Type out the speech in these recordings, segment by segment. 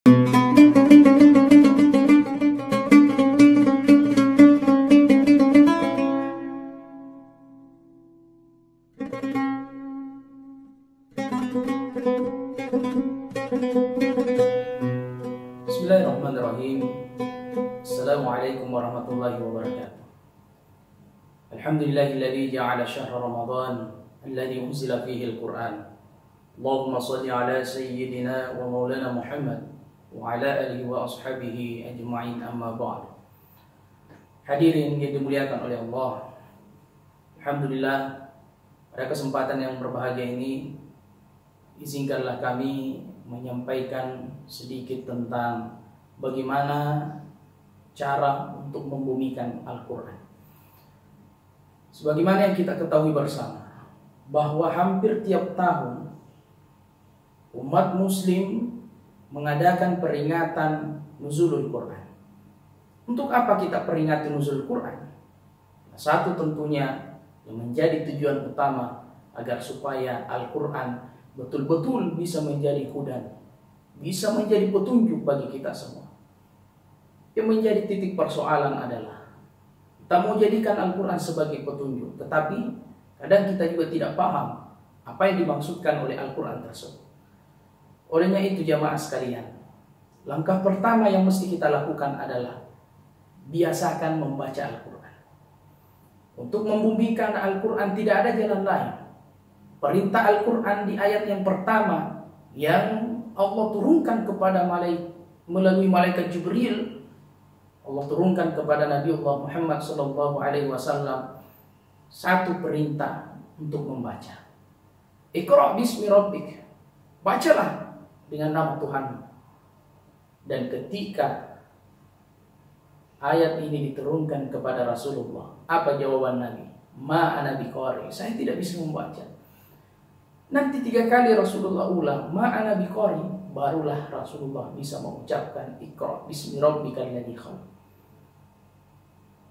Bismillahirrahmanirrahim. Assalamualaikum warahmatullahi wabarakatuh. Alhamdulillahilladzi ja'ala syahra Ramadan alladzi unzila fihi al-Qur'an. Allahumma shalli ala sayyidina wa maulana Muhammad wa ala alihi wa ashabihi ajma'in, amma ba'd. Hadirin yang dimuliakan oleh Allah, alhamdulillah, pada kesempatan yang berbahagia ini izinkanlah kami menyampaikan sedikit tentang bagaimana cara untuk membumikan Al-Quran. Sebagaimana yang kita ketahui bersama, bahwa hampir tiap tahun umat muslim mengadakan peringatan nuzulul Quran. Untuk apa kita peringati nuzulul Quran? Satu, tentunya yang menjadi tujuan utama agar supaya Al-Quran betul-betul bisa menjadi hudan, bisa menjadi petunjuk bagi kita semua. Yang menjadi titik persoalan adalah kita mau jadikan Al-Quran sebagai petunjuk, tetapi kadang kita juga tidak paham apa yang dimaksudkan oleh Al-Quran tersebut. Olehnya itu jamaah sekalian, langkah pertama yang mesti kita lakukan adalah biasakan membaca Al-Quran. Untuk membumikan Al-Quran tidak ada jalan lain. Perintah Al-Quran di ayat yang pertama yang Allah turunkan kepada melalui malaikat Jibril, Allah turunkan kepada Nabi Allah Muhammad SAW satu perintah untuk membaca. Iqra bismi rabbik, bacalah dengan nama Tuhanmu. Dan ketika ayat ini diturunkan kepada Rasulullah, apa jawaban Nabi? Ma ana biqari, saya tidak bisa membaca. Nanti 3 kali Rasulullah ulang ma ana biqari, barulah Rasulullah bisa mengucapkan Iqra bismi rabbikal ladzi khalaq.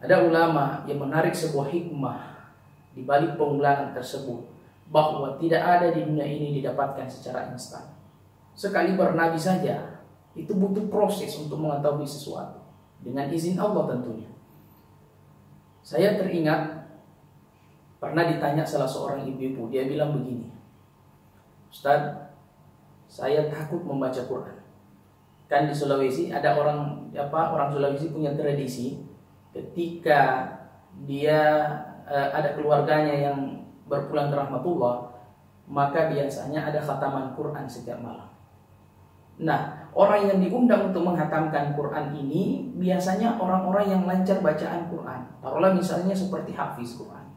Ada ulama yang menarik sebuah hikmah di balik pengulangan tersebut, bahwa tidak ada di dunia ini didapatkan secara instan. Sekali bernabi saja itu butuh proses untuk mengetahui sesuatu, dengan izin Allah tentunya. Saya teringat pernah ditanya salah seorang ibu-ibu, dia bilang begini, Ustaz, saya takut membaca Quran. Kan di Sulawesi ada orang Sulawesi punya tradisi, ketika dia ada keluarganya yang berpulang ke rahmatullah, maka biasanya ada khataman Quran setiap malam. Nah, orang yang diundang untuk menghatamkan Quran ini biasanya orang-orang yang lancar bacaan Quran. Taruhlah misalnya seperti hafiz Quran.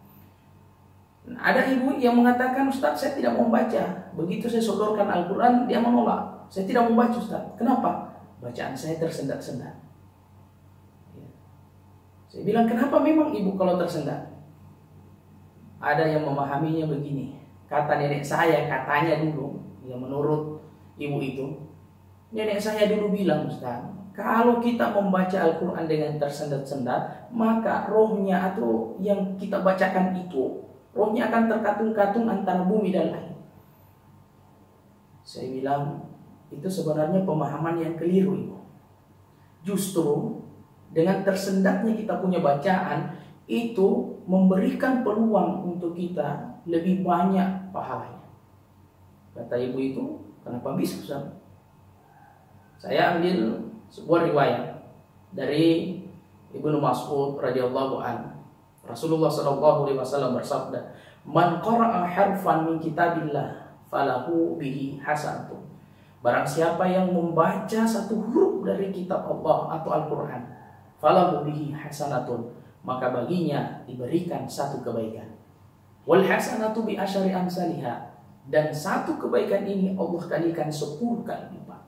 Ada ibu yang mengatakan, Ustaz, saya tidak mau baca. Begitu saya sodorkan Al-Quran, dia menolak. Saya tidak mau baca, Ustaz. Kenapa? Bacaan saya tersendat-sendat. Ya. Saya bilang, kenapa memang ibu kalau tersendat? Ada yang memahaminya begini. Kata nenek saya, katanya dulu, ya menurut ibu itu, nenek saya dulu bilang, Ustaz, kalau kita membaca Al-Quran dengan tersendat-sendat, maka rohnya atau yang kita bacakan itu, rohnya akan terkatung-katung antara bumi dan langit. Saya bilang, itu sebenarnya pemahaman yang keliru, Ibu. Justru dengan tersendatnya kita punya bacaan, itu memberikan peluang untuk kita lebih banyak pahalanya. Kata ibu itu, kenapa bisa, Ustaz? Saya ambil sebuah riwayat dari Ibnu Mas'ud radhiyallahu anhu. Rasulullah SAW bersabda, "Man qara'a harfan min kitabillah falahu bihi hasanatun." Barang siapa yang membaca satu huruf dari kitab Allah atau Al-Quran, falahu bihi hasanatun, maka baginya diberikan satu kebaikan. Wal hasanatu bi asyari amsalihha, dan satu kebaikan ini Allah kalikan 10 kali lipat.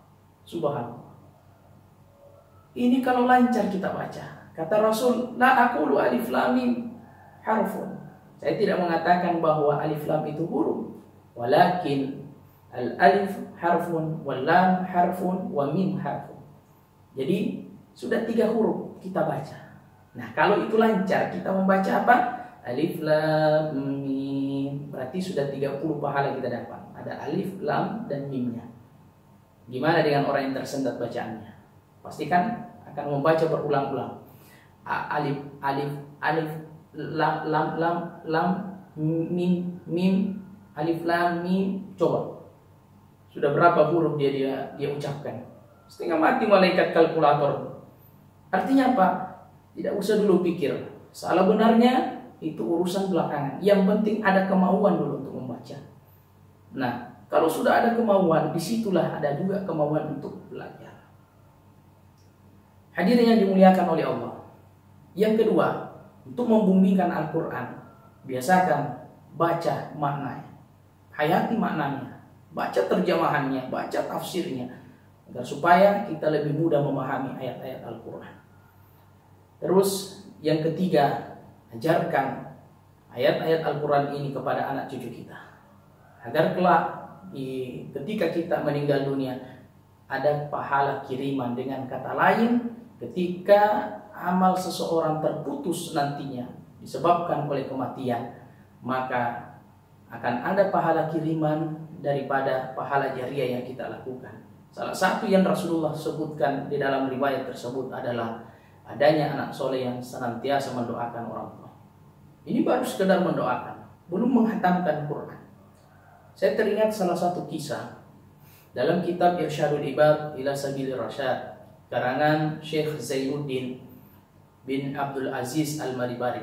Subhanallah. Ini kalau lancar kita baca. Kata Rasul, la aqulu alif lam mim harfun. Saya tidak mengatakan bahwa alif lam itu huruf, walakin al alif harfun, wal lam harfun, wa mim harfun. Jadi sudah 3 huruf kita baca. Nah, kalau itu lancar kita membaca apa? Alif lam mim. Berarti sudah 30 pahala kita dapat. Ada alif, lam, dan mimnya. Gimana dengan orang yang tersendat bacaannya? Pastikan akan membaca berulang-ulang. Alif, alif, alif, lam, lam, lam, lam, mim, mim, alif, lam, mim. Coba. Sudah berapa huruf dia ucapkan? Setengah mati malaikat kalkulator. Artinya apa? Tidak usah dulu pikir. Salah benarnya itu urusan belakangan. Yang penting ada kemauan dulu untuk membaca. Nah, kalau sudah ada kemauan, disitulah ada juga kemauan untuk belajar. Hadirin yang dimuliakan oleh Allah. Yang kedua, untuk membumikan Al-Quran, biasakan baca maknanya, hayati maknanya, baca terjemahannya, baca tafsirnya, agar supaya kita lebih mudah memahami ayat-ayat Al-Quran. Terus yang ketiga, ajarkan ayat-ayat Al-Quran ini kepada anak cucu kita, agar kelak ketika kita meninggal dunia ada pahala kiriman. Dengan kata lain, ketika amal seseorang terputus nantinya disebabkan oleh kematian, maka akan ada pahala kiriman daripada pahala jariah yang kita lakukan. Salah satu yang Rasulullah sebutkan di dalam riwayat tersebut adalah adanya anak soleh yang senantiasa mendoakan orang tua. Ini baru sekedar mendoakan, belum menghatamkan Quran. Saya teringat salah satu kisah dalam kitab Irsyadul Ibad ila Sabilir Rasyad karangan Syekh Zainuddin bin Abdul Aziz Al-Maribari.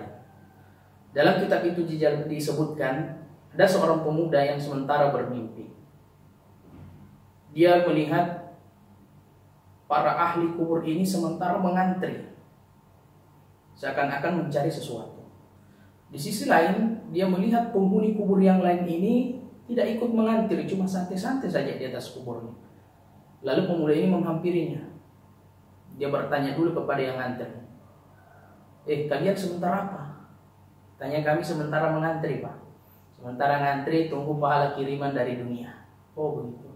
Dalam kitab itu disebutkan ada seorang pemuda yang sementara bermimpi. Dia melihat para ahli kubur ini sementara mengantri, seakan-akan mencari sesuatu. Di sisi lain, dia melihat penghuni kubur yang lain ini tidak ikut mengantri, cuma santai-santai saja di atas kuburnya. Lalu pemuda ini menghampirinya. Dia bertanya dulu kepada yang ngantri, kalian sementara apa? Tanya, kami sementara mengantri, Pak. Sementara ngantri tunggu pahala kiriman dari dunia. Oh begitu.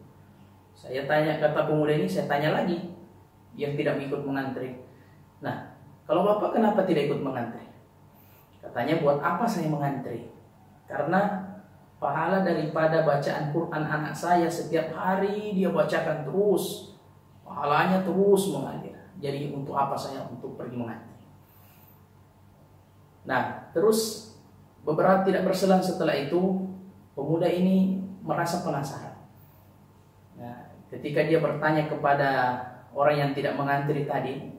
Saya tanya, kata pemuda ini, saya tanya lagi yang tidak ikut mengantri. Nah, kalau Bapak kenapa tidak ikut mengantri? Katanya, buat apa saya mengantri? Karena pahala daripada bacaan Quran anak saya setiap hari dia bacakan terus, pahalanya terus mengalir. Jadi untuk apa saya untuk pergi mengantri? Nah, terus beberapa tidak berselang setelah itu, pemuda ini merasa penasaran. Nah, ketika dia bertanya kepada orang yang tidak mengantri tadi,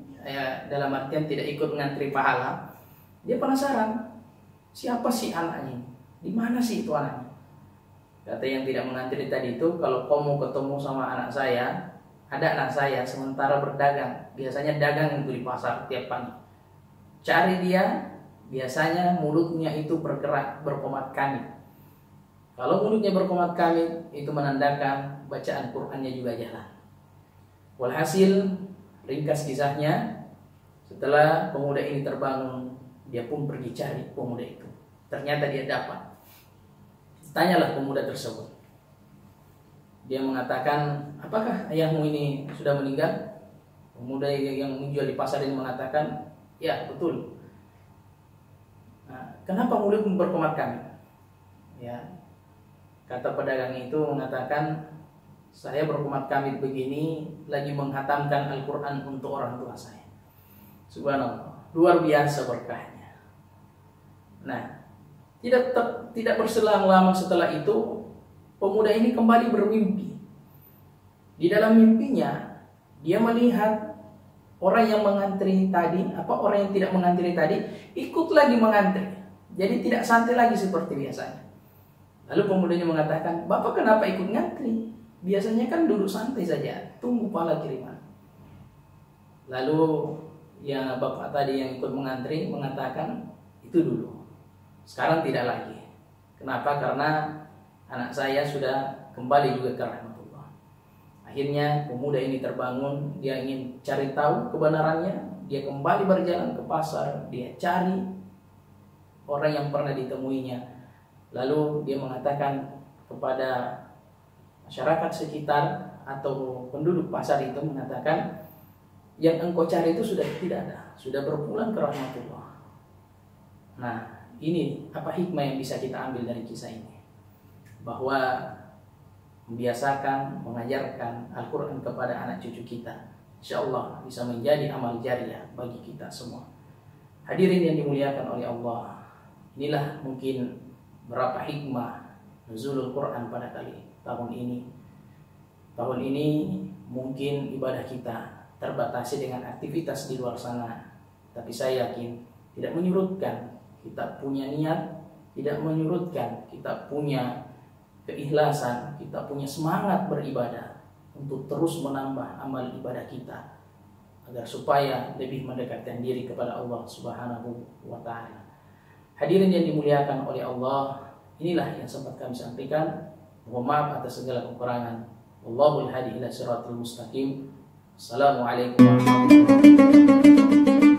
dalam artian tidak ikut mengantri pahala, dia penasaran, siapa sih anaknya? Di mana sih itu anaknya? Kata yang tidak mengantri tadi itu, kalau kau mau ketemu sama anak saya, ada anak saya sementara berdagang, biasanya dagang itu di pasar tiap pagi. Cari dia, biasanya mulutnya itu bergerak berkomat kamit. Kalau mulutnya berkomat kamit, itu menandakan bacaan Qur'annya juga jalan. Walhasil, ringkas kisahnya, setelah pemuda ini terbangun, dia pun pergi cari pemuda itu. Ternyata dia dapat. Tanyalah pemuda tersebut. Dia mengatakan, apakah ayahmu ini sudah meninggal? Pemuda yang menjual di pasar ini mengatakan, ya betul. Nah, kenapa mulutmu berkomat kamit? Ya, kata pedagang itu mengatakan, saya berkomat kamit begini lagi menghatamkan Al-Quran untuk orang tua saya. Subhanallah, luar biasa berkahnya. Nah, tidak berselang lama setelah itu, pemuda ini kembali bermimpi. Di dalam mimpinya, dia melihat orang yang mengantri tadi, orang yang tidak mengantri tadi, ikut lagi mengantri. Jadi tidak santai lagi seperti biasanya. Lalu pemudanya mengatakan, Bapak kenapa ikut ngantri? Biasanya kan duduk santai saja, tunggu pahala kiriman. Lalu ya bapak tadi yang ikut mengantri mengatakan, itu dulu. Sekarang tidak lagi. Kenapa? Karena anak saya sudah kembali juga ke rahmatullah. Akhirnya pemuda ini terbangun, dia ingin cari tahu kebenarannya. Dia kembali berjalan ke pasar, dia cari orang yang pernah ditemuinya. Lalu dia mengatakan kepada masyarakat sekitar atau penduduk pasar itu, mengatakan, yang engkau cari itu sudah tidak ada, sudah berpulang ke rahmatullah. Nah, ini apa hikmah yang bisa kita ambil dari kisah ini? Bahwa membiasakan, mengajarkan Al-Quran kepada anak cucu kita. Insya Allah bisa menjadi amal jariah bagi kita semua. Hadirin yang dimuliakan oleh Allah, inilah mungkin berapa hikmah nuzulul Quran pada tahun ini. Tahun ini mungkin ibadah kita terbatasi dengan aktivitas di luar sana, tapi saya yakin tidak menyurutkan kita punya niat, tidak menyurutkan kita punya keikhlasan, kita punya semangat beribadah untuk terus menambah amal ibadah kita agar supaya lebih mendekatkan diri kepada Allah Subhanahu wa taala. Hadirin yang dimuliakan oleh Allah, inilah yang sempat kami sampaikan. Mohon maaf atas segala kekurangan. Wallahul hadi ila siratal mustaqim. Assalamualaikum warahmatullahi wabarakatuh.